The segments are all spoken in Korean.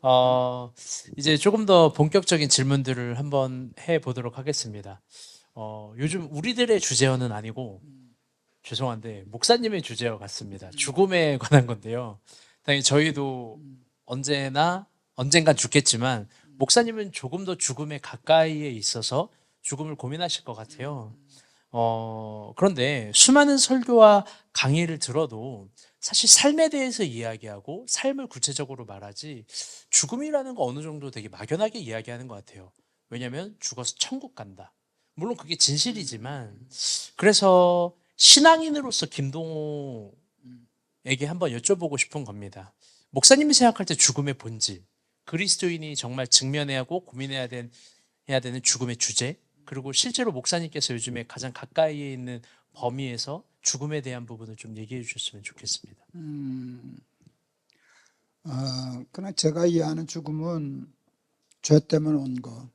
어, 이제 조금 더 본격적인 질문들을 한번 해보도록 하겠습니다. 요즘 우리들의 주제어는 아니고, 죄송한데, 목사님의 주제어 같습니다. 죽음에 관한 건데요. 당연히 저희도 언젠간 죽겠지만, 목사님은 조금 더 죽음에 가까이에 있어서 죽음을 고민하실 것 같아요. 그런데 수많은 설교와 강의를 들어도 사실 삶에 대해서 이야기하고 삶을 구체적으로 말하지 죽음이라는 거 어느 정도 되게 막연하게 이야기하는 것 같아요. 왜냐하면 죽어서 천국 간다. 물론 그게 진실이지만 그래서 신앙인으로서 김동호에게 한번 여쭤보고 싶은 겁니다. 목사님이 생각할 때 죽음의 본질, 그리스도인이 정말 직면해야 하고 해야 되는 죽음의 주제, 그리고 실제로 목사님께서 요즘에 가장 가까이에 있는 범위에서 죽음에 대한 부분을 좀 얘기해 주셨으면 좋겠습니다. 그냥 제가 이해하는 죽음은 죄 때문에 온 거,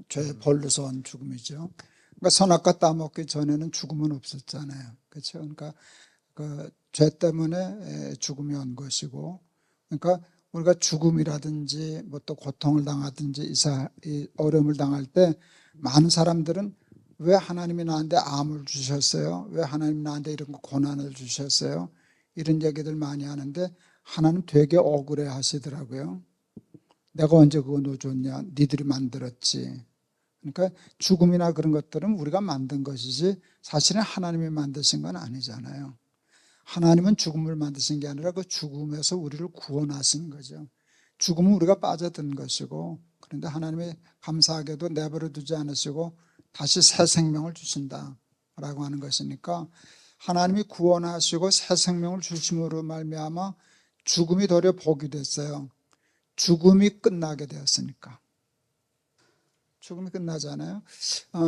죄 벌로서 온 죽음이죠. 그러니까 선악과 따먹기 전에는 죽음은 없었잖아요. 그렇죠? 그러니까 그 죄 때문에 죽음이 온 것이고, 그러니까 우리가 죽음이라든지 뭐 또 고통을 당하든지 이 어려움을 당할 때 많은 사람들은 왜 하나님이 나한테 암을 주셨어요? 왜 하나님이 나한테 이런 고난을 주셨어요? 이런 얘기들 많이 하는데 하나님 되게 억울해 하시더라고요. 내가 언제 그거 넣어줬냐? 니들이 만들었지. 그러니까 죽음이나 그런 것들은 우리가 만든 것이지 사실은 하나님이 만드신 건 아니잖아요. 하나님은 죽음을 만드신 게 아니라 그 죽음에서 우리를 구원하신 거죠. 죽음은 우리가 빠져든 것이고, 그런데 하나님이 감사하게도 내버려 두지 않으시고 다시 새 생명을 주신다라고 하는 것이니까, 하나님이 구원하시고 새 생명을 주심으로 말미암아 죽음이 도리어 복이 됐어요. 죽음이 끝나게 되었으니까. 죽음이 끝나잖아요.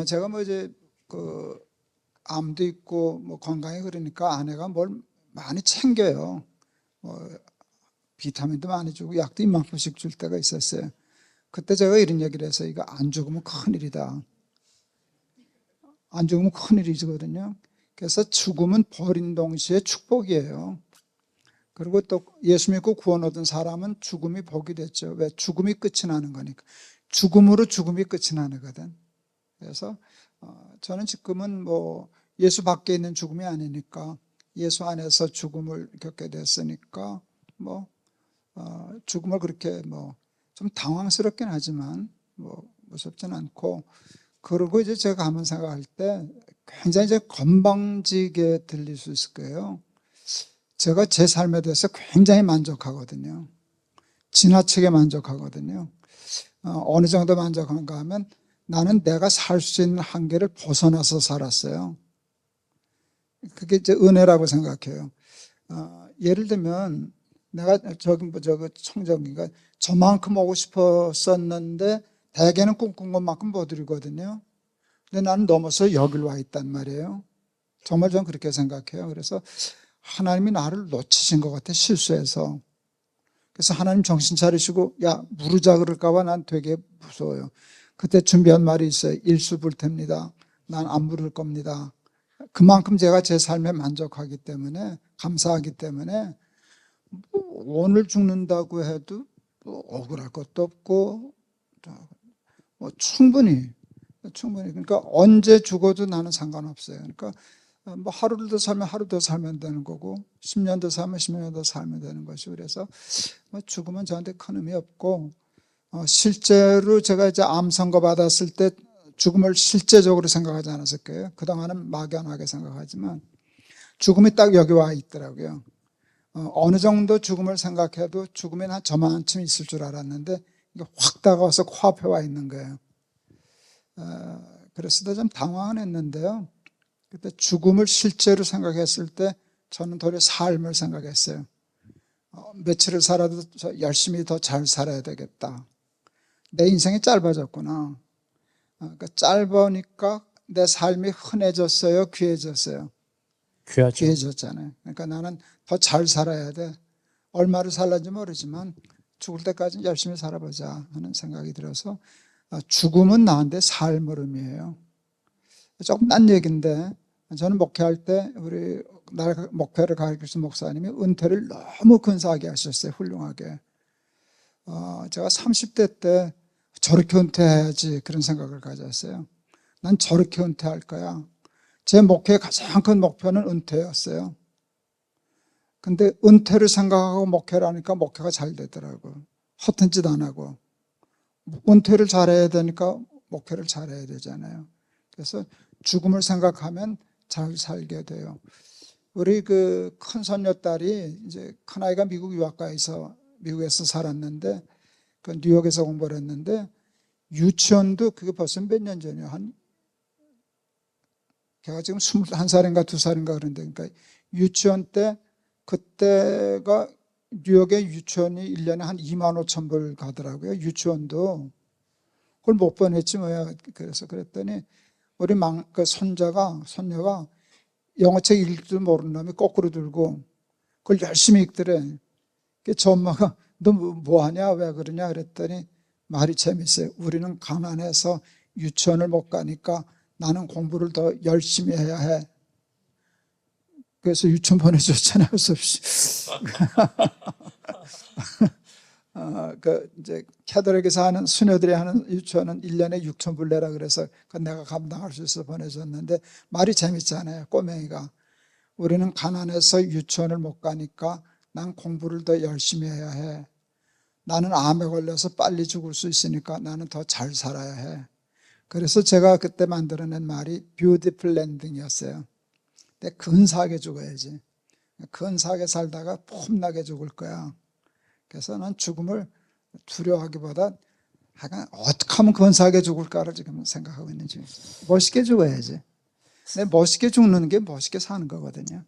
제가 뭐 이제 그 암도 있고 뭐 건강이 그러니까 아내가 뭘 많이 챙겨요. 뭐 비타민도 많이 주고 약도 이만큼씩 줄 때가 있었어요. 그때 제가 이런 얘기를 해서 이거 안 죽으면 큰일이다. 안 죽으면 큰일이거든요. 그래서 죽음은 버린 동시에 축복이에요. 그리고 또 예수 믿고 구원 얻은 사람은 죽음이 복이 됐죠. 왜? 죽음이 끝이 나는 거니까. 죽음으로 죽음이 끝이 나는 거든. 그래서 저는 지금은 뭐 예수 밖에 있는 죽음이 아니니까 예수 안에서 죽음을 겪게 됐으니까 뭐 죽음을 그렇게 뭐 좀 당황스럽긴 하지만 뭐 무섭진 않고, 그리고 이제 제가 한번 생각할 때 굉장히 이제 건방지게 들릴 수 있을 거예요. 제가 제 삶에 대해서 굉장히 만족하거든요. 지나치게 만족하거든요. 어느 정도 만족한가 하면 나는 내가 살 수 있는 한계를 벗어나서 살았어요. 그게 이제 은혜라고 생각해요. 예를 들면 내가 저거 청정기가 저만큼 오고 싶었었는데 대개는 꿈꾼 것만큼 못 이루거든요. 근데 나는 넘어서 여길 와 있단 말이에요. 정말 저는 그렇게 생각해요. 그래서 하나님이 나를 놓치신 것 같아, 실수해서. 그래서 하나님 정신 차리시고 야 부르자 그럴까 봐 난 되게 무서워요. 그때 준비한 말이 있어요. 일수불태입니다. 난 안 부를 겁니다. 그만큼 제가 제 삶에 만족하기 때문에, 감사하기 때문에 뭐 오늘 죽는다고 해도 뭐 억울할 것도 없고 뭐 충분히 그러니까 언제 죽어도 나는 상관없어요. 그러니까 뭐 하루를 더 살면 하루 더 살면 되는 거고 10년 더 살면 10년 더 살면 되는 것이고, 그래서 뭐 죽으면 저한테 큰 의미 없고, 실제로 제가 이제 암 선고 받았을 때 죽음을 실제적으로 생각하지 않았을 거예요. 그동안은 막연하게 생각하지만 죽음이 딱 여기 와 있더라고요. 어느 정도 죽음을 생각해도 죽음이 한 저만큼 있을 줄 알았는데 이게 확 다가와서 코앞에 와 있는 거예요. 그래서 좀 당황은 했는데요. 그때 죽음을 실제로 생각했을 때 저는 도리어 삶을 생각했어요. 며칠을 살아도 열심히 더 잘 살아야 되겠다. 내 인생이 짧아졌구나. 그러니까 짧으니까 내 삶이 흔해졌어요, 귀해졌어요? 귀하죠. 귀해졌잖아요. 그러니까 나는 더 잘 살아야 돼. 얼마를 살는지 모르지만 죽을 때까지 열심히 살아보자 하는 생각이 들어서 죽음은 나한테 삶을 의미해요. 조금 딴 얘기인데, 저는 목회할 때 우리 목회를 가르치신 목사님이 은퇴를 너무 근사하게 하셨어요. 훌륭하게. 제가 30대 때 저렇게 은퇴해야지 그런 생각을 가졌어요. 난 저렇게 은퇴할 거야. 제 목표의 가장 큰 목표는 은퇴였어요. 근데 은퇴를 생각하고 목회를 하니까 목회가 잘 되더라고요. 허튼 짓 안 하고. 은퇴를 잘해야 되니까 목회를 잘해야 되잖아요. 그래서 죽음을 생각하면 잘 살게 돼요. 우리 그 큰 손녀딸이 이제 큰아이가 미국 유학가에서 미국에서 살았는데 그 뉴욕에서 공부를 했는데 유치원도 그게 벌써 몇 년 전이에요. 걔가 지금 21살인가 2살인가 그런데 그러니까 유치원 때 그때가 뉴욕의 유치원이 1년에 한 2만 5천 불 가더라고요. 유치원도. 그걸 못 보냈지 뭐야. 그래서 그랬더니 우리 그 손녀가 영어책 읽을 줄 모르는 놈이 거꾸로 들고 그걸 열심히 읽더래. 저 엄마가 너 뭐 하냐? 왜 그러냐? 그랬더니 말이 재밌어요. 우리는 가난해서 유치원을 못 가니까 나는 공부를 더 열심히 해야 해. 그래서 유치원 보내줬잖아요. 없이. 이제 캐더릭에서 하는 수녀들이 하는 유치원은 1년에 6천 불 내라 그래서 그 내가 감당할 수 있어 보내줬는데 말이 재밌잖아요. 꼬맹이가 우리는 가난해서 유치원을 못 가니까 난 공부를 더 열심히 해야 해. 나는 암에 걸려서 빨리 죽을 수 있으니까 나는 더 잘 살아야 해. 그래서 제가 그때 만들어낸 말이 beautiful ending이었어요. 근데 근사하게 죽어야지. 근사하게 살다가 폼나게 죽을 거야. 그래서 난 죽음을 두려워하기보다 어떻게 하면 근사하게 죽을까를 지금 생각하고 있는 중이죠. 멋있게 죽어야지. 근데 멋있게 죽는 게 멋있게 사는 거거든요.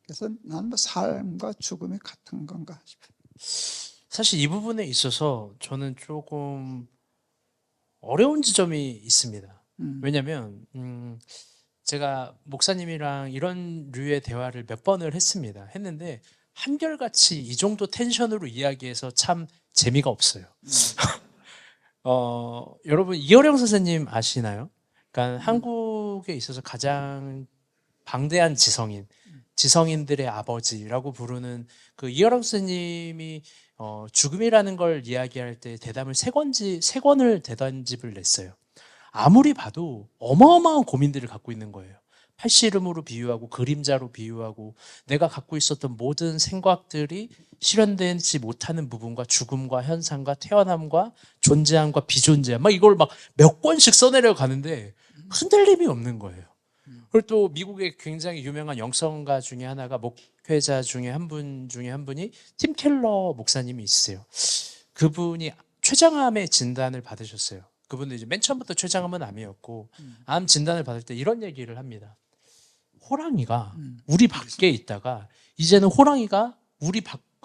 그래서 난 뭐 삶과 죽음이 같은 건가 싶어요. 사실 이 부분에 있어서 저는 조금 어려운 지점이 있습니다. 왜냐하면 제가 목사님이랑 이런 류의 대화를 몇 번을 했는데 한결같이 이 정도 텐션으로 이야기해서 참 재미가 없어요. 여러분 이어령 선생님 아시나요? 그러니까 한국에 있어서 가장 방대한 지성인들의 아버지라고 부르는 그 이어령 선생님이 죽음이라는 걸 이야기할 때 대담을 세 권을 대단집을 냈어요. 아무리 봐도 어마어마한 고민들을 갖고 있는 거예요. 팔씨름으로 비유하고 그림자로 비유하고 내가 갖고 있었던 모든 생각들이 실현되지 못하는 부분과 죽음과 현상과 태어남과 존재함과 비존재함 막 이걸 막 몇 권씩 써내려 가는데 흔들림이 없는 거예요. 그리고 또 미국의 굉장히 유명한 영성가 중에 하나가 목회자 중에 한 분이 팀 켈러 목사님이 있으세요. 그분이 췌장암의 진단을 받으셨어요. 그분은 이제 맨 처음부터 췌장암은 암이었고 암 진단을 받을 때 이런 얘기를 합니다. 호랑이가 우리 밖에 있다가 이제는 호랑이가 우리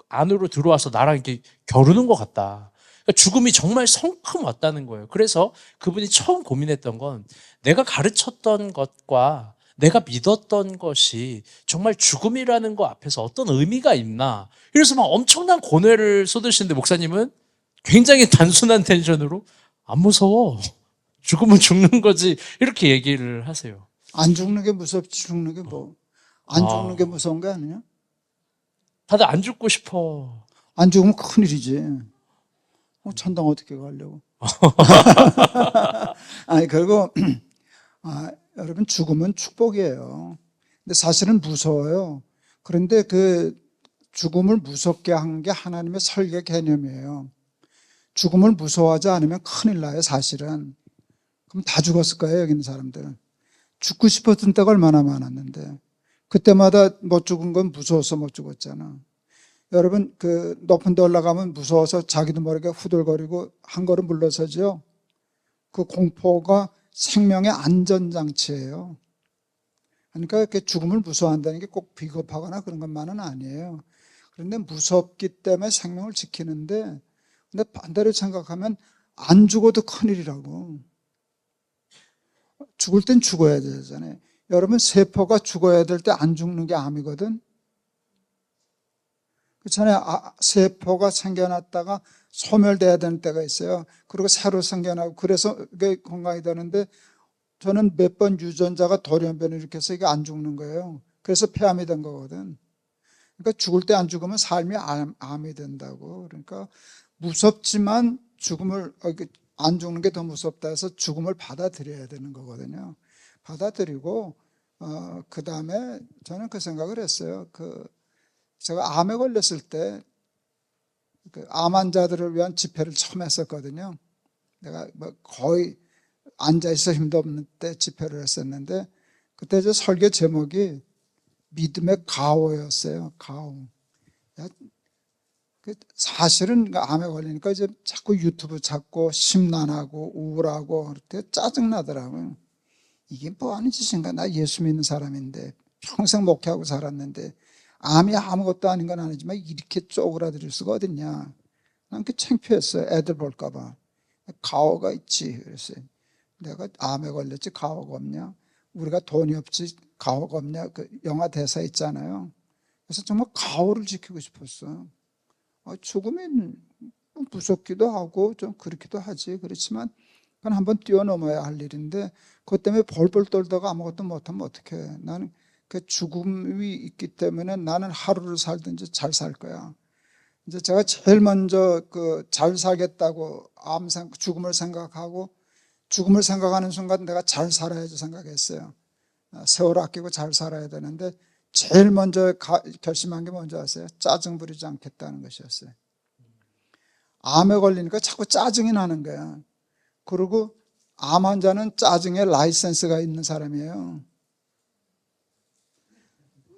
안으로 들어와서 나랑 이렇게 겨루는 것 같다. 그러니까 죽음이 정말 성큼 왔다는 거예요. 그래서 그분이 처음 고민했던 건 내가 가르쳤던 것과 내가 믿었던 것이 정말 죽음이라는 거 앞에서 어떤 의미가 있나. 그래서 막 엄청난 고뇌를 쏟으시는데 목사님은 굉장히 단순한 텐션으로 안 무서워. 죽으면 죽는 거지. 이렇게 얘기를 하세요. 안 죽는 게 무섭지 죽는 게 뭐. 안 죽는 게 무서운 거 아니냐? 다들 안 죽고 싶어. 안 죽으면 큰일이지. 천당 어떻게 가려고. 아니, 그리고, 여러분, 죽음은 축복이에요. 근데 사실은 무서워요. 그런데 그 죽음을 무섭게 한 게 하나님의 설계 개념이에요. 죽음을 무서워하지 않으면 큰일 나요, 사실은. 그럼 다 죽었을 거예요, 여기 있는 사람들은. 죽고 싶었던 때가 얼마나 많았는데. 그때마다 못 죽은 건 무서워서 못 죽었잖아. 여러분, 그 높은 데 올라가면 무서워서 자기도 모르게 후들거리고 한 걸음 물러서죠. 그 공포가 생명의 안전장치예요. 그러니까 이렇게 죽음을 무서워한다는 게 꼭 비겁하거나 그런 것만은 아니에요. 그런데 무섭기 때문에 생명을 지키는데, 근데 반대로 생각하면 안 죽어도 큰일이라고. 죽을 땐 죽어야 되잖아요. 여러분, 세포가 죽어야 될 때 안 죽는 게 암이거든. 그렇잖아요. 세포가 생겨났다가 소멸돼야 되는 때가 있어요. 그리고 새로 생겨나고 그래서 그게 건강이 되는데 저는 몇 번 유전자가 돌연변을 일으켜서 이게 안 죽는 거예요. 그래서 폐암이 된 거거든. 그러니까 죽을 때 안 죽으면 삶이 암이 된다고. 그러니까 무섭지만 죽음을 안 죽는 게 더 무섭다 해서 죽음을 받아들여야 되는 거거든요. 받아들이고 그 다음에 저는 그 생각을 했어요. 제가 암에 걸렸을 때 암 환자들을 위한 집회를 처음 했었거든요. 내가 뭐 거의 앉아있어 힘도 없는 때 집회를 했었는데 그때 저 설교 제목이 믿음의 가오였어요. 가오. 사실은 암에 걸리니까 이제 자꾸 유튜브 찾고 심란하고 우울하고 그렇게 짜증나더라고요. 이게 뭐 하는 짓인가? 나 예수 믿는 사람인데 평생 목회하고 살았는데 암이 아무것도 아닌 건 아니지만 이렇게 쪼그라들 수가 어딨냐. 난 그 창피했어요. 애들 볼까 봐. 가오가 있지. 그랬어요. 내가 암에 걸렸지 가오가 없냐? 우리가 돈이 없지 가오가 없냐? 그 영화 대사 있잖아요. 그래서 정말 가오를 지키고 싶었어. 죽음이 무섭기도 하고 좀 그렇기도 하지. 그렇지만 그건 한번 뛰어넘어야 할 일인데 그것 때문에 벌벌 떨다가 아무것도 못하면 어떡해. 나는 그 죽음이 있기 때문에 나는 하루를 살든지 잘 살 거야. 이제 제가 제일 먼저 잘 살겠다고 죽음을 생각하고 죽음을 생각하는 순간 내가 잘 살아야지 생각했어요. 세월 아끼고 잘 살아야 되는데 제일 먼저 결심한 게 뭔지 아세요? 짜증 부리지 않겠다는 것이었어요. 암에 걸리니까 자꾸 짜증이 나는 거야. 그리고 암 환자는 짜증에 라이센스가 있는 사람이에요.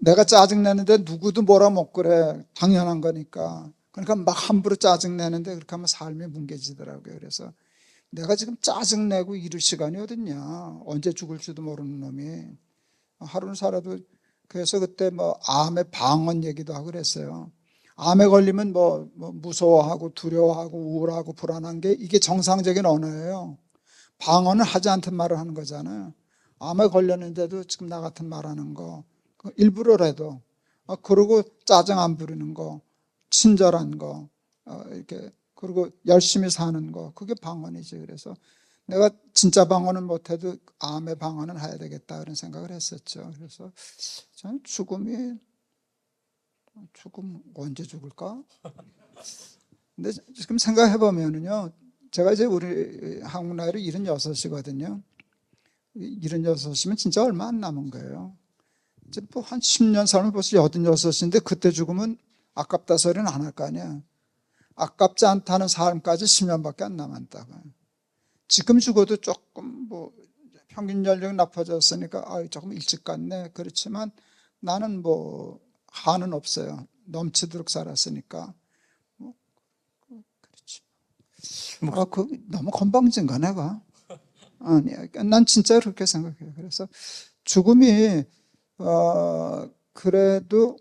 내가 짜증 내는데 누구도 뭐라 못 그래. 당연한 거니까. 그러니까 막 함부로 짜증 내는데 그렇게 하면 삶이 뭉개지더라고요. 그래서 내가 지금 짜증 내고 이럴 시간이 어딨냐. 언제 죽을지도 모르는 놈이. 하루는 살아도. 그래서 그때 뭐 암의 방언 얘기도 하고 그랬어요. 암에 걸리면 뭐 무서워하고 두려워하고 우울하고 불안한 게 이게 정상적인 언어예요. 방언을 하지 않던 말을 하는 거잖아요. 암에 걸렸는데도 지금 나 같은 말 하는 거 일부러라도 그리고 짜증 안 부리는 거 친절한 거 이렇게 그리고 열심히 사는 거 그게 방언이지. 그래서 내가 진짜 방언은 못해도 암의 방언은 해야 되겠다 그런 생각을 했었죠. 그래서 저는 죽음 언제 죽을까? 근데 지금 생각해 보면은요, 제가 이제 우리 한국 나이로 76이거든요. 76이면 진짜 얼마 안 남은 거예요. 이제 뭐 한 10년 살면 벌써 86인데 그때 죽으면 아깝다 소리는 안 할 거 아니야. 아깝지 않다는 삶까지 10년밖에 안 남았다고. 지금 죽어도 조금 뭐 평균 연령이 높아졌으니까 조금 일찍 갔네. 그렇지만 나는 뭐 한은 없어요. 넘치도록 살았으니까. 뭐 그렇지. 너무 건방진가 내가? 아니야. 난 진짜 그렇게 생각해요. 그래서 죽음이 그래도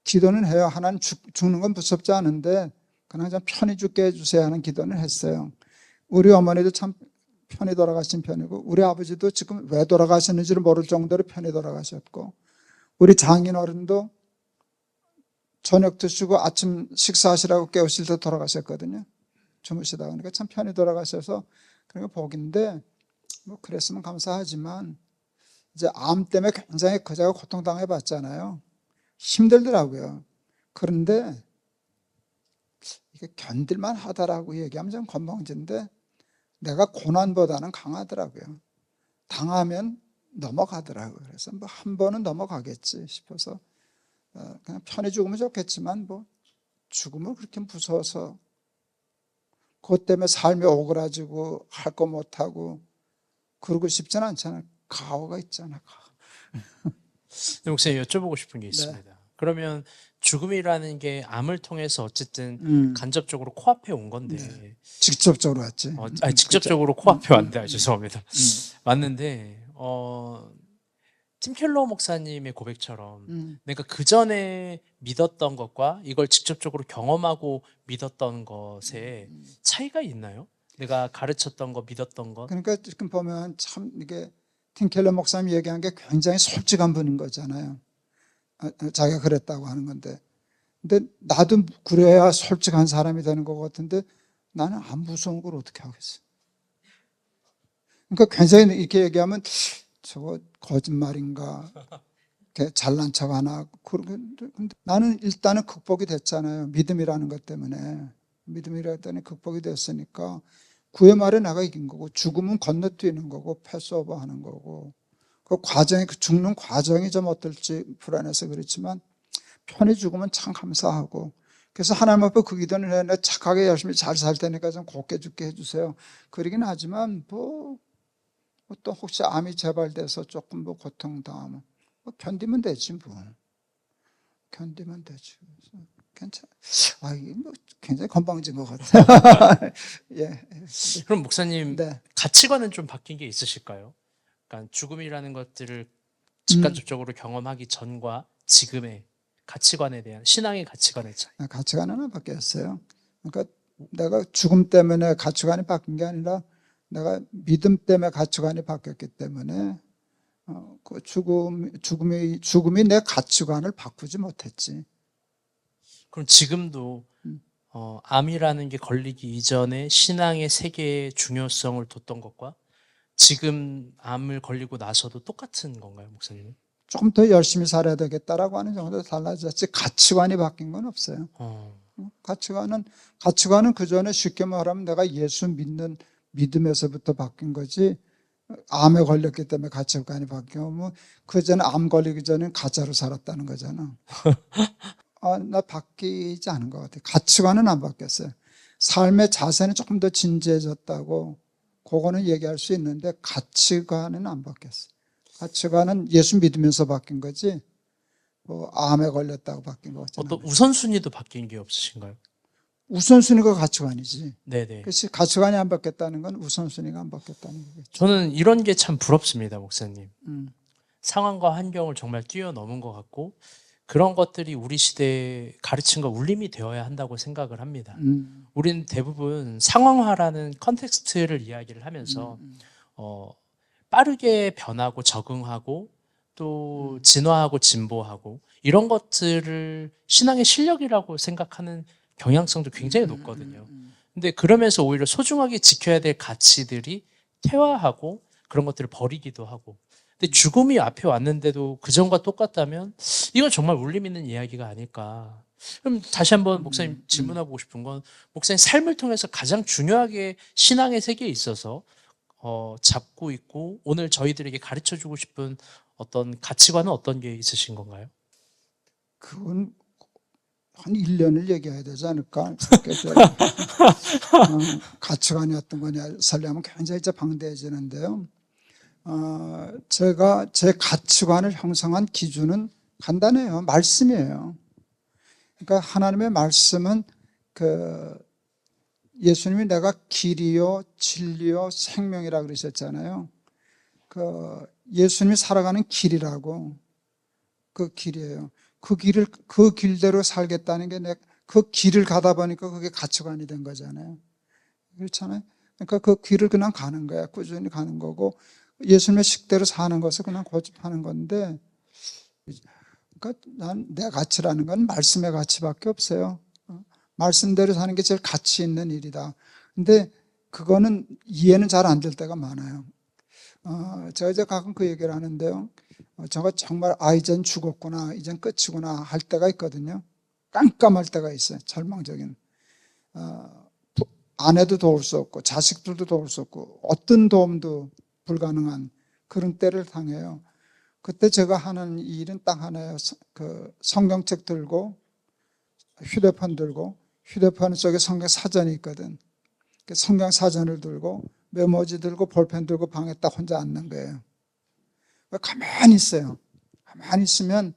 기도는 해요. 하나님 죽는 건 무섭지 않은데 그냥 좀 편히 죽게 해주세요 하는 기도는 했어요. 우리 어머니도 참 편히 돌아가신 편이고 우리 아버지도 지금 왜 돌아가셨는지를 모를 정도로 편히 돌아가셨고 우리 장인 어른도 저녁 드시고 아침 식사하시라고 깨우실 때 돌아가셨거든요. 주무시다가. 그러니까 참 편히 돌아가셔서 그런 거 복인데 뭐 그랬으면 감사하지만 이제 암 때문에 굉장히 제가 고통당해 봤잖아요. 힘들더라고요. 그런데 이게 견딜만 하다라고 얘기하면 좀 건방진데 내가 고난보다는 강하더라고요. 당하면 넘어가더라고요. 그래서 뭐 한 번은 넘어가겠지 싶어서 그냥 편히 죽으면 좋겠지만 뭐 죽음을 그렇게 무서워서 그것 때문에 삶이 오그라지고 할 거 못하고 그러고 싶지는 않잖아요. 가오가 있잖아. 목사님 여쭤보고 싶은 게 있습니다. 네. 그러면 죽음이라는 게 암을 통해서 어쨌든 간접적으로 코앞에 온 건데 네. 직접적으로 왔지. 직접적으로 코앞에 왔다. 죄송합니다. 맞는데 팀 켈러 목사님의 고백처럼 내가 그 전에 믿었던 것과 이걸 직접적으로 경험하고 믿었던 것에 차이가 있나요? 내가 가르쳤던 거, 믿었던 것. 그러니까 지금 보면 참 이게 팀 켈러 목사님이 얘기한 게 굉장히 솔직한 분인 거잖아요. 자기가 그랬다고 하는 건데. 근데 나도 그래야 솔직한 사람이 되는 것 같은데 나는 안 무서운 걸 어떻게 하겠어. 그러니까 굉장히 이렇게 얘기하면 저거 거짓말인가. 이렇게 잘난 척 안 하고. 근데 나는 일단은 극복이 됐잖아요. 믿음이라는 것 때문에. 믿음이라는 것 때문에 극복이 됐으니까 구의 말에 내가 이긴 거고, 죽음은 건너뛰는 거고, 패스오버 하는 거고, 그 과정이, 그 죽는 과정이 좀 어떨지 불안해서 그렇지만 편히 죽으면 참 감사하고, 그래서 하나님 앞에 그 기도는 해. 내가 착하게 열심히 잘 살 테니까 좀 곱게 죽게 해주세요. 그러긴 하지만 또 혹시 암이 재발돼서 조금 고통당하면 견디면 되지 뭐. 견디면 되지. 괜찮아. 이게 굉장히 건방진 것 같아요. 예. 그럼 목사님 네. 가치관은 좀 바뀐 게 있으실까요? 그러니까 죽음이라는 것들을 직간접적으로 경험하기 전과 지금의 가치관에 대한 신앙의 가치관의 차이. 가치관은 안 바뀌었어요. 그러니까 내가 죽음 때문에 가치관이 바뀐 게 아니라 내가 믿음 때문에 가치관이 바뀌었기 때문에 그 죽음이 내 가치관을 바꾸지 못했지. 그럼 지금도 암이라는 게 걸리기 이전에 신앙의 세계의 중요성을 뒀던 것과 지금 암을 걸리고 나서도 똑같은 건가요, 목사님은? 조금 더 열심히 살아야 되겠다라고 하는 정도 달라졌지 가치관이 바뀐 건 없어요. 가치관은 그 전에 쉽게 말하면 내가 예수 믿는 믿음에서부터 바뀐 거지. 암에 걸렸기 때문에 가치관이 바뀌면 그 전에 암 걸리기 전에 가짜로 살았다는 거잖아. 나 바뀌지 않은 것 같아요. 가치관은 안 바뀌었어요. 삶의 자세는 조금 더 진지해졌다고 그거는 얘기할 수 있는데 가치관은 안 바뀌었어요. 가치관은 예수 믿으면서 바뀐 거지 암에 걸렸다고 바뀐 거 같잖아요. 어떤 우선순위도 바뀐 게 없으신가요? 우선순위가 가치관이지. 네네. 그렇지. 가치관이 안 바뀌었다는 건 우선순위가 안 바뀌었다는 거겠죠. 저는 이런 게 참 부럽습니다, 목사님. 상황과 환경을 정말 뛰어넘은 것 같고 그런 것들이 우리 시대에 가르침과 울림이 되어야 한다고 생각을 합니다. 우리는 대부분 상황화라는 컨텍스트를 이야기를 하면서 빠르게 변하고 적응하고 또 진화하고 진보하고 이런 것들을 신앙의 실력이라고 생각하는 경향성도 굉장히 높거든요. 근데 그러면서 오히려 소중하게 지켜야 될 가치들이 퇴화하고 그런 것들을 버리기도 하고. 근데 죽음이 앞에 왔는데도 그전과 똑같다면 이건 정말 울림 있는 이야기가 아닐까. 그럼 다시 한번 목사님 질문하고 싶은 건 목사님 삶을 통해서 가장 중요하게 신앙의 세계에 있어서 잡고 있고 오늘 저희들에게 가르쳐주고 싶은 어떤 가치관은 어떤 게 있으신 건가요? 그건 한 1년을 얘기해야 되지 않을까? 가치관이 어떤 거냐 설명하면 굉장히 이제 방대해지는데요. 제가 제 가치관을 형성한 기준은 간단해요. 말씀이에요. 그러니까 하나님의 말씀은 예수님이 내가 길이요 진리요 생명이라 그러셨잖아요. 예수님이 살아가는 길이라고 그 길이에요. 그 길대로 살겠다는 게 그 길을 가다 보니까 그게 가치관이 된 거잖아요. 그렇잖아요. 그러니까 그 길을 그냥 가는 거야. 꾸준히 가는 거고 예수님의 식대로 사는 것을 그냥 고집하는 건데 그러니까 난 내 가치라는 건 말씀의 가치밖에 없어요. 말씀대로 사는 게 제일 가치 있는 일이다. 근데 그거는 이해는 잘 안 될 때가 많아요. 제가 이제 가끔 그 얘기를 하는데요. 제가 정말 이젠 죽었구나, 이젠 끝이구나 할 때가 있거든요. 깜깜할 때가 있어요. 절망적인. 아내도 도울 수 없고 자식들도 도울 수 없고 어떤 도움도 불가능한 그런 때를 당해요. 그때 제가 하는 일은 딱 하나예요. 성경책 들고 휴대폰 들고 휴대폰 속에 성경 사전이 있거든. 성경 사전을 들고 메모지 들고 볼펜 들고 방에 딱 혼자 앉는 거예요. 가만히 있어요. 가만히 있으면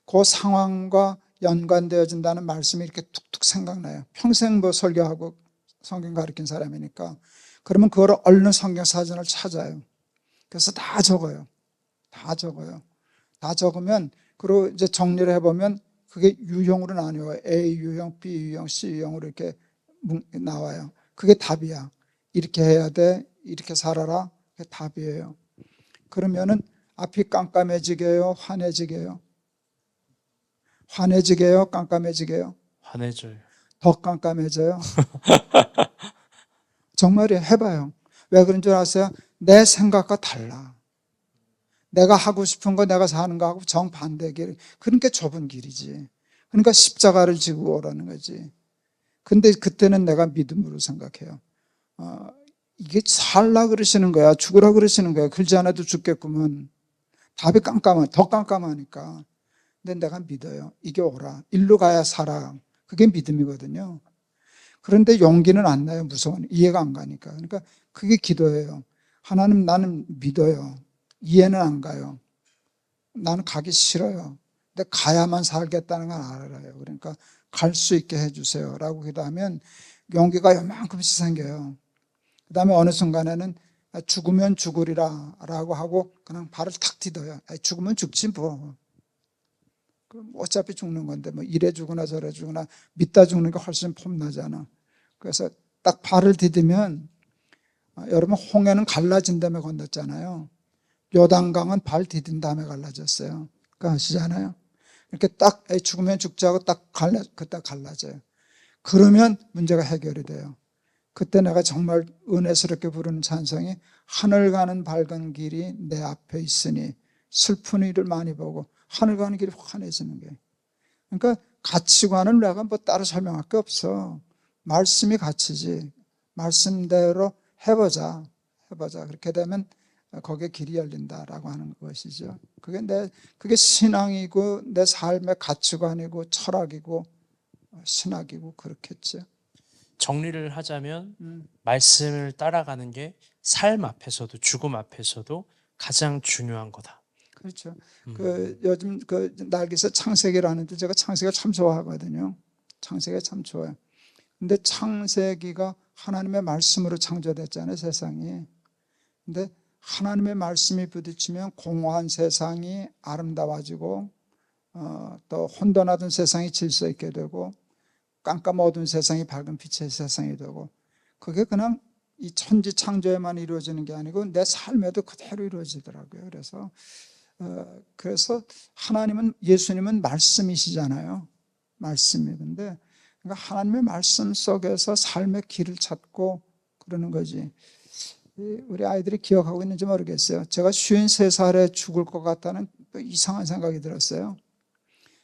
그 상황과 연관되어진다는 말씀이 이렇게 툭툭 생각나요. 평생 설교하고 성경 가르친 사람이니까. 그러면 그걸 얼른 성경 사전을 찾아요. 그래서 다 적어요. 다 적으면 그리고 이제 정리를 해보면 그게 유형으로 나뉘어요. A 유형, B 유형, C 유형으로 이렇게 나와요. 그게 답이야. 이렇게 해야 돼. 이렇게 살아라. 그게 답이에요. 그러면은 앞이 깜깜해지게 해요? 환해지게 해요? 환해지게 해요? 깜깜해지게 해요? 환해져요. 더 깜깜해져요? 정말이에요. 해봐요. 왜 그런 줄 아세요? 내 생각과 달라. 내가 하고 싶은 거 내가 사는 거하고 정반대 길. 그러니까 좁은 길이지. 그러니까 십자가를 지고 오라는 거지. 근데 그때는 내가 믿음으로 생각해요. 이게 살라 그러시는 거야, 죽으라 그러시는 거야. 그러지 않아도 죽겠구먼. 답이 더 깜깜하니까. 근데 내가 믿어요. 이게 오라. 일로 가야 살아. 그게 믿음이거든요. 그런데 용기는 안 나요. 무서워. 이해가 안 가니까. 그러니까 그게 기도예요. 하나님, 나는 믿어요. 이해는 안 가요. 나는 가기 싫어요. 근데 가야만 살겠다는 걸 알아요. 그러니까 갈 수 있게 해주세요. 라고 기도하면 용기가 요만큼씩 생겨요. 그 다음에 어느 순간에는 죽으면 죽으리라 라고 하고 그냥 발을 탁 디뎌요. 죽으면 죽지 뭐. 그럼 어차피 죽는 건데 뭐 이래 죽으나 저래 죽으나 믿다 죽는 게 훨씬 폼나잖아. 그래서 딱 발을 디디면 여러분 홍해는 갈라진 다음에 건넜잖아요. 요단강은 발 디딘 다음에 갈라졌어요. 그거 아시잖아요. 이렇게 딱 죽으면 죽자고 딱 그때 갈라져요. 그러면 문제가 해결이 돼요. 그때 내가 정말 은혜스럽게 부르는 찬송이 하늘 가는 밝은 길이 내 앞에 있으니 슬픈 일을 많이 보고 하늘 가는 길이 환해지는 거예요. 그러니까 가치관을 내가 뭐 따로 설명할 게 없어. 말씀이 가치지. 말씀대로 해보자. 그렇게 되면 거기에 길이 열린다라고 하는 것이죠. 그게 신앙이고 내 삶의 가치관이고 철학이고 신학이고 그렇겠죠. 정리를 하자면 말씀을 따라가는 게 삶 앞에서도 죽음 앞에서도 가장 중요한 거다. 그렇죠. 요즘 날개서 창세기라는데 제가 창세기를 참 좋아하거든요. 창세기가 참 좋아요. 근데 창세기가 하나님의 말씀으로 창조됐잖아요, 세상이. 근데 하나님의 말씀이 부딪히면 공허한 세상이 아름다워지고 또 혼돈하던 세상이 질서 있게 되고 깜깜 어두운 세상이 밝은 빛의 세상이 되고 그게 그냥 이 천지 창조에만 이루어지는 게 아니고 내 삶에도 그대로 이루어지더라고요. 그래서 예수님은 말씀이시잖아요. 말씀이. 근데 그러니까 하나님의 말씀 속에서 삶의 길을 찾고 그러는 거지. 우리 아이들이 기억하고 있는지 모르겠어요. 제가 53살에 죽을 것 같다는 이상한 생각이 들었어요.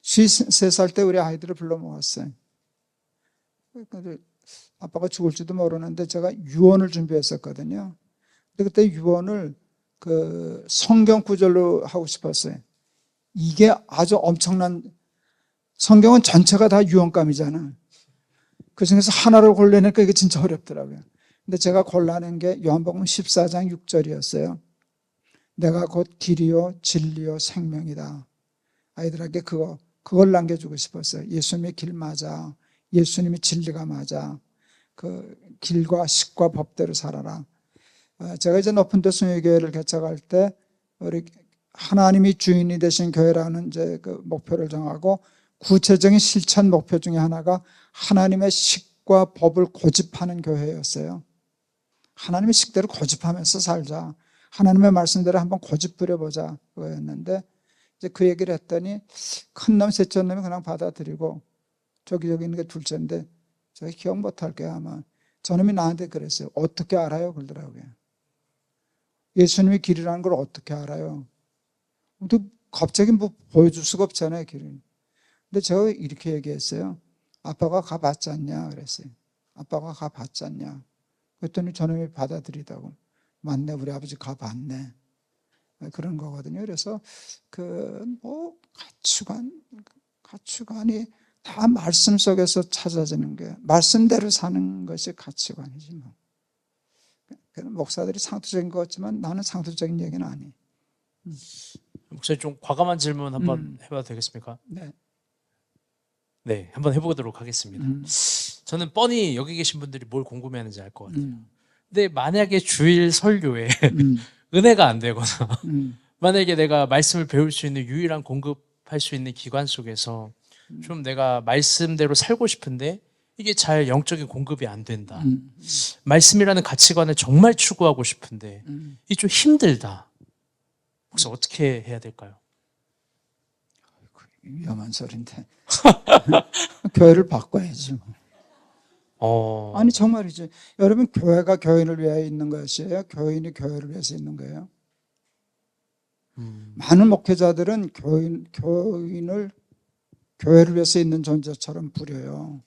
53살 때 우리 아이들을 불러 모았어요. 아빠가 죽을지도 모르는데 제가 유언을 준비했었거든요. 근데 그때 유언을 성경 구절로 하고 싶었어요. 이게 아주 엄청난, 성경은 전체가 다 유언감이잖아. 그 중에서 하나를 골라내니까 이게 진짜 어렵더라고요. 근데 제가 골라낸 게 요한복음 14장 6절이었어요. 내가 곧 길이요 진리요 생명이다. 아이들에게 그걸 남겨주고 싶었어요. 예수님의 길 맞아. 예수님의 진리가 맞아. 그 길과 식과 법대로 살아라. 제가 이제 높은 데 순회교회를 개척할 때 우리 하나님이 주인이 되신 교회라는 이제 그 목표를 정하고 구체적인 실천 목표 중에 하나가 하나님의 식과 법을 고집하는 교회였어요. 하나님의 식대로 고집하면서 살자. 하나님의 말씀대로 한번 고집 부려보자. 그거였는데 이제 그 얘기를 했더니 큰 놈, 셋째 놈이 그냥 받아들이고 저기 있는 게 둘째인데 제가 기억 못할 거야 아마. 저놈이 나한테 그랬어요. 어떻게 알아요? 그러더라고요. 예수님이 길이라는 걸 어떻게 알아요? 근데 갑자기 뭐 보여줄 수가 없잖아요, 길을. 근데 제가 이렇게 얘기했어요. 아빠가 가봤지 않냐? 그랬어요. 아빠가 가봤지 않냐? 그랬더니 저놈이 받아들이다고. 맞네, 우리 아버지 가봤네. 그런 거거든요. 그래서 가치관이 다 말씀 속에서 찾아지는 거예요. 말씀대로 사는 것이 가치관이지 뭐. 목사들이 상투적인 것 같지만 나는 상투적인 얘기는 아니에요. 목사님 좀 과감한 질문 한번 해봐도 되겠습니까? 네. 네, 한번 해보도록 하겠습니다. 저는 뻔히 여기 계신 분들이 뭘 궁금해하는지 알 것 같아요. 근데 만약에 주일 설교에 은혜가 안 되거나 만약에 내가 말씀을 배울 수 있는 유일한 공급할 수 있는 기관 속에서 좀 내가 말씀대로 살고 싶은데 이게 잘 영적인 공급이 안 된다. 말씀이라는 가치관을 정말 추구하고 싶은데 이게 좀 힘들다. 혹시 어떻게 해야 될까요? 위험한 소리인데. 교회를 바꿔야지. 아니 정말이지. 여러분 교회가 교인을 위해 있는 것이에요? 교인이 교회를 위해서 있는 거예요? 많은 목회자들은 교회를 위해서 있는 존재처럼 부려요.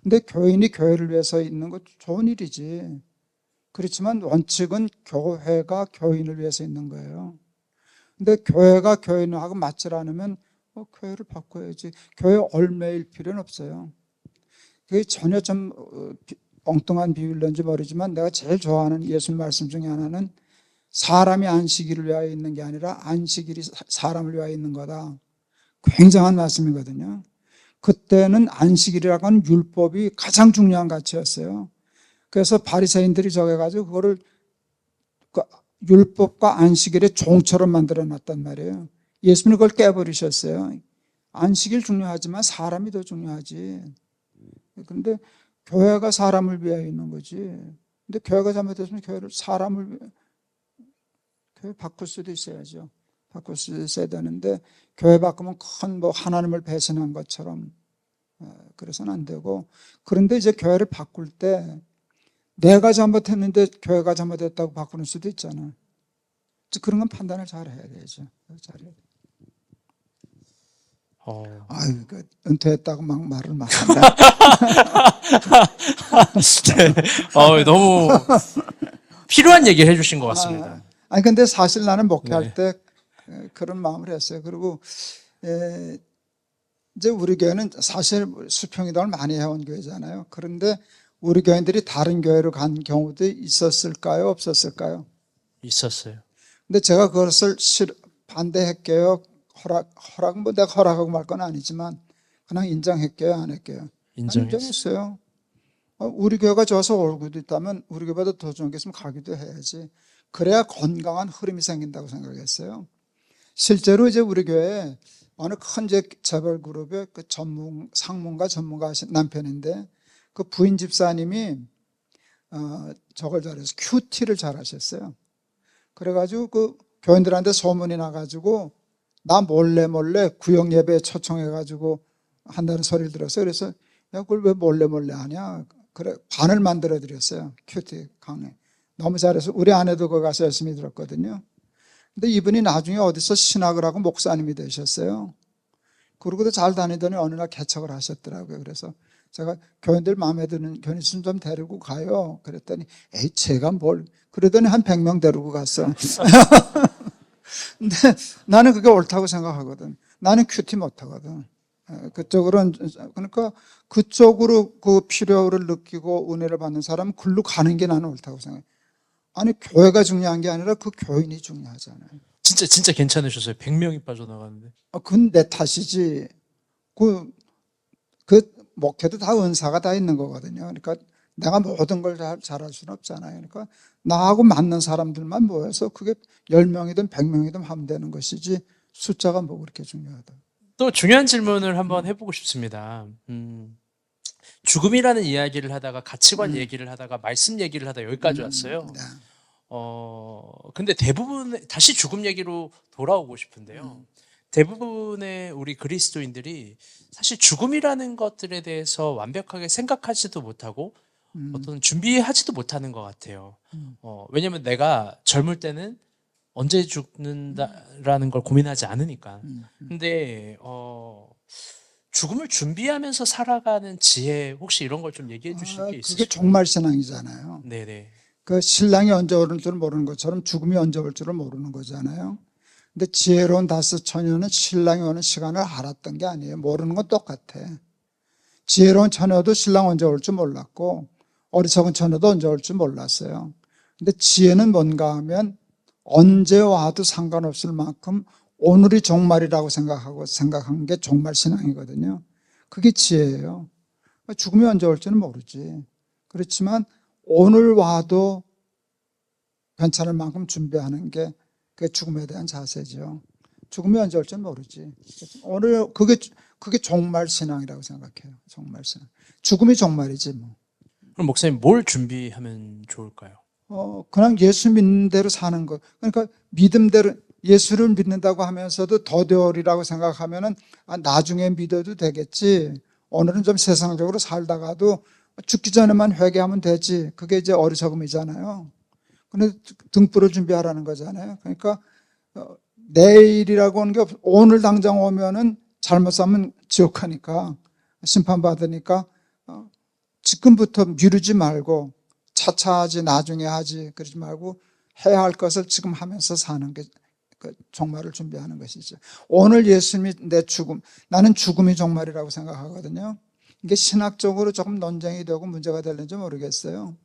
근데 교인이 교회를 위해서 있는 거 좋은 일이지. 그렇지만 원칙은 교회가 교인을 위해서 있는 거예요. 근데 교회가 교인하고 맞질 않으면 교회를 바꿔야지. 교회 얼매일 필요는 없어요. 그게 전혀 좀 엉뚱한 비유인지 모르지만 내가 제일 좋아하는 예수님 말씀 중에 하나는 사람이 안식일을 위하여 있는 게 아니라 안식일이 사람을 위하여 있는 거다. 굉장한 말씀이거든요. 그때는 안식일이라고 하는 율법이 가장 중요한 가치였어요. 그래서 바리새인들이 저겨가지고 그거를 율법과 안식일의 종처럼 만들어놨단 말이에요. 예수님은 그걸 깨버리셨어요. 안식일 중요하지만 사람이 더 중요하지. 그런데 교회가 사람을 위하여 있는 거지. 근데 교회가 잘못했으면 교회를 교회 바꿀 수도 있어야죠. 바꿀 수도 있어야 되는데 교회 바꾸면 큰 하나님을 배신한 것처럼 그래서는 안 되고, 그런데 이제 교회를 바꿀 때 내가 잘못했는데 교회가 잘못했다고 바꾸는 수도 있잖아. 그런 건 판단을 잘 해야 되죠. 잘해야 돼. 아유, 은퇴했다고 막 말을 막 한다. 네. 너무 필요한 얘기를 해주신 것 같습니다. 아니, 근데 사실 나는 목회할 네. 때 그런 마음을 했어요. 그리고 이제 우리 교회는 사실 수평이동을 많이 해온 교회잖아요. 그런데 우리 교인들이 다른 교회로 간 경우도 있었을까요? 없었을까요? 있었어요. 근데 제가 그것을 반대했게요. 허락은 내가 허락하고 말 건 아니지만 그냥 인정했게요, 안 했게요? 인정했어요. 우리 교회가 좋아서 오고도 있다면 우리 교회보다 더 좋은 게 있으면 가기도 해야지. 그래야 건강한 흐름이 생긴다고 생각했어요. 실제로 이제 우리 교회에 어느 큰 재벌 그룹의 그 상무가 전문가신 남편인데 그 부인 집사님이 저걸 잘해서 큐티를 잘하셨어요. 그래가지고 그 교인들한테 소문이 나가지고 나 몰래 구역 예배에 초청해가지고 한다는 소리를 들었어요. 그래서 야, 그걸 왜 몰래 하냐? 그래, 반을 만들어 드렸어요. 큐티 강의. 너무 잘해서 우리 아내도 거기 가서 열심히 들었거든요. 근데 이분이 나중에 어디서 신학을 하고 목사님이 되셨어요. 그러고도 잘 다니더니 어느 날 개척을 하셨더라고요. 그래서 제가 교인들 마음에 드는 교인 있으면 좀 데리고 가요. 그랬더니 에이, 제가 뭘. 그러더니 한 100명 데리고 갔어. 근데 나는 그게 옳다고 생각하거든. 나는 큐티 못하거든. 그러니까 그쪽으로 그 필요를 느끼고 은혜를 받는 사람은 글로 가는 게 나는 옳다고 생각해. 아니, 교회가 중요한 게 아니라 그 교인이 중요하잖아요. 진짜 괜찮으셨어요. 100명이 빠져나가는데. 그건 내 탓이지. 그 목회도 다 은사가 다 있는 거거든요. 그러니까 내가 모든 걸 잘할 수는 없잖아요. 그러니까 나하고 맞는 사람들만 모여서 그게 10명이든 100명이든 하면 되는 것이지 숫자가 뭐 그렇게 중요하다. 또 중요한 질문을 한번 해보고 싶습니다. 죽음이라는 이야기를 하다가 가치관 얘기를 하다가 말씀 얘기를 하다 여기까지 왔어요. 네. 근데 대부분 다시 죽음 얘기로 돌아오고 싶은데요. 대부분의 우리 그리스도인들이 사실 죽음이라는 것들에 대해서 완벽하게 생각하지도 못하고 어떤 준비하지도 못하는 것 같아요. 왜냐면 내가 젊을 때는 언제 죽는다라는 걸 고민하지 않으니까. 근데 죽음을 준비하면서 살아가는 지혜, 혹시 이런 걸 좀 얘기해 주실 게 있으실까요? 그게 종말 신앙이잖아요. 네네. 그 신랑이 언제 오는 줄 모르는 것처럼 죽음이 언제 올 줄을 모르는 거잖아요. 근데 지혜로운 다섯 처녀는 신랑이 오는 시간을 알았던 게 아니에요. 모르는 건 똑같아. 지혜로운 처녀도 신랑 언제 올 줄 몰랐고 어리석은 처녀도 언제 올 줄 몰랐어요. 근데 지혜는 뭔가 하면 언제 와도 상관없을 만큼 오늘이 종말이라고 생각한 게 종말 신앙이거든요. 그게 지혜예요. 죽음이 언제 올지는 모르지. 그렇지만 오늘 와도 괜찮을 만큼 준비하는 게 그게 죽음에 대한 자세죠. 죽음이 언제 올지는 모르지. 오늘 그게 종말 신앙이라고 생각해요. 종말 신앙. 죽음이 종말이지 뭐. 그럼 목사님 뭘 준비하면 좋을까요? 그냥 예수 믿는 대로 사는 것. 그러니까 믿음대로 예수를 믿는다고 하면서도 더되오리라고 생각하면은 나중에 믿어도 되겠지. 오늘은 좀 세상적으로 살다가도 죽기 전에만 회개하면 되지. 그게 이제 어리석음이잖아요. 근데 등불을 준비하라는 거잖아요. 그러니까 내일이라고 하는 게 오늘 당장 오면은 잘못 살면 지옥 가니까 심판받으니까 지금부터 미루지 말고 차차 하지 나중에 하지 그러지 말고 해야 할 것을 지금 하면서 사는 게 그 종말을 준비하는 것이죠. 오늘 예수님이 내 죽음, 나는 죽음이 종말이라고 생각하거든요. 이게 신학적으로 조금 논쟁이 되고 문제가 될는지 모르겠어요.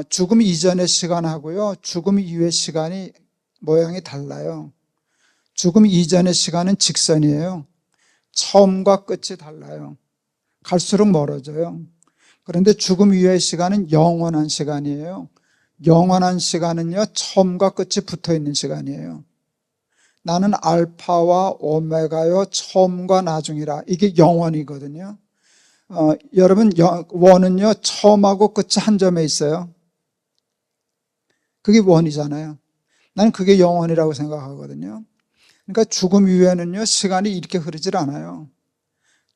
죽음 이전의 시간하고요, 죽음 이후의 시간이 모양이 달라요. 죽음 이전의 시간은 직선이에요. 처음과 끝이 달라요. 갈수록 멀어져요. 그런데 죽음 이후의 시간은 영원한 시간이에요. 영원한 시간은요, 처음과 끝이 붙어 있는 시간이에요. 나는 알파와 오메가요, 처음과 나중이라. 이게 영원이거든요. 여러분, 원은요, 처음하고 끝이 한 점에 있어요. 그게 원이잖아요. 나는 그게 영원이라고 생각하거든요. 그러니까 죽음 이후에는요, 시간이 이렇게 흐르질 않아요.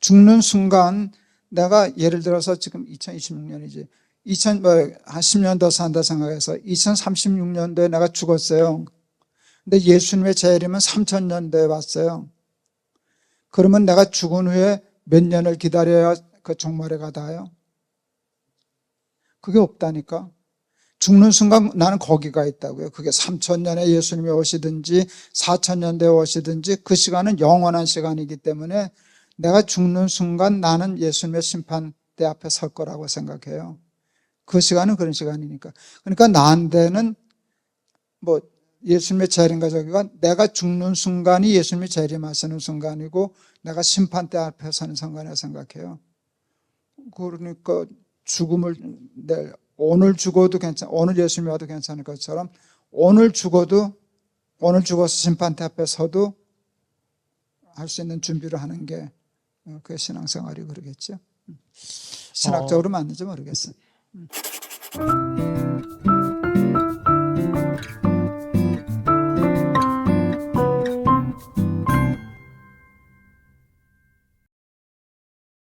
죽는 순간, 내가 예를 들어서 지금 2026년이지. 한 10년 더 산다 생각해서 2036년도에 내가 죽었어요. 근데 예수님의 재림은 3000년도에 왔어요. 그러면 내가 죽은 후에 몇 년을 기다려야 그 종말에 가닿아요? 그게 없다니까. 죽는 순간 나는 거기가 있다고요. 그게 3000년에 예수님이 오시든지 4000년대에 오시든지 그 시간은 영원한 시간이기 때문에 내가 죽는 순간 나는 예수님의 심판대 앞에 설 거라고 생각해요. 그 시간은 그런 시간이니까. 그러니까 나한테는 뭐 예수님의 재림과 저기가 내가 죽는 순간이 예수님이 재림하시는 순간이고 내가 심판대 앞에 서는 순간이라고 생각해요. 그러니까 죽음을 오늘 죽어도 오늘 예수님이 와도 괜찮을 것처럼 오늘 죽어서 심판대 앞에 서도 할 수 있는 준비를 하는 게 그 신앙생활이 그러겠죠. 신학적으로 맞는지 모르겠어요.